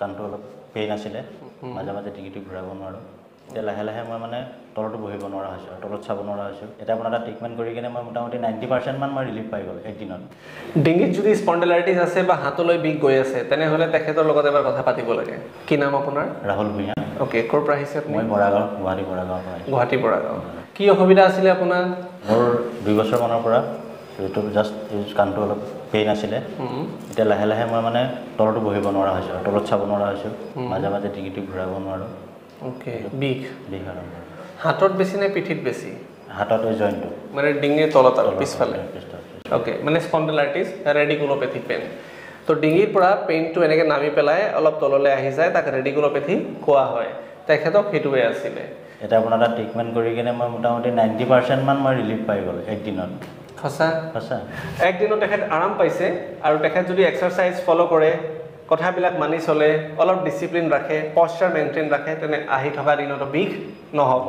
কাণটো অলপ পেইন আছিলে মাজে মাজে ডিঙিটো ঘূৰাব নোৱাৰোঁ এতিয়া লাহে লাহে মই মানে তলতো বহিব নোৱাৰা হৈছোঁ আৰু তলত চাব নোৱাৰা হৈছোঁ এতিয়া আপোনাৰ এটা ট্ৰিটমেণ্ট কৰি কিনে মই মোটামুটি 90% মান মই ৰিলিফ পাই গ'ল একদিনত ডিঙিত যদি স্পন্ডাইলাইটিছ আছে বা হাতলৈ বিষ গৈ আছে তেনেহ'লে তেখেতৰ লগত এবাৰ কথা পাতিব লাগে কি নাম আপোনাৰ ৰাহুল ভূঞা ওকে ক'ৰ পৰা আহিছে আপুনি মই বৰাগাঁও গুৱাহাটী বৰাগাঁৱৰ পৰা আহিছোঁ গুৱাহাটী বৰাগাঁও কি অসুবিধা আছিলে আপোনাৰ মোৰ 2 বছৰমানৰ পৰা এইটো জাষ্ট কাণটো অলপ পেইন আছিলে এতিয়া লাহে লাহে মই মানে তলতো বহিব নোৱাৰা হৈছোঁ আৰু তলত চাব নোৱাৰা হৈছোঁ মাজে মাজে ডিঙিটো ঘূৰাব নোৱাৰোঁ ওকে বিষ বিষ আৰম্ভ হাতত বেছি নে পিঠিত বেছি হাতত এই জইণ্টটো মানে ডিঙিৰ তলত আৰু পিছফালে ওকে মানে স্পন্ডাইলাইটিছ ৰেডিকুলোপেথিক পেইন তো ডিঙিৰ পৰা পেইনটো এনেকৈ নামি পেলাই অলপ তললৈ আহি যায় তাক ৰেডিকুলোপেথি কোৱা হয় তেখেতক সেইটোৱে আছিলে এতিয়া আপোনাৰ এটা ট্ৰিটমেণ্ট কৰি কিনে মই মোটামুটি 90% মান মই ৰিলিফ পাই গ'ল একদিনত সঁচা সঁচা একদিনত তেখেত আৰাম পাইছে আৰু তেখেত যদি এক্সাৰচাইজ ফ'ল' কৰে কথাবিলাক মানি চলে অলপ ডিচিপ্লিন ৰাখে পশ্চাৰ মেইনটেইন ৰাখে তেনে আহি থকা দিনতো বিষ নহ'ব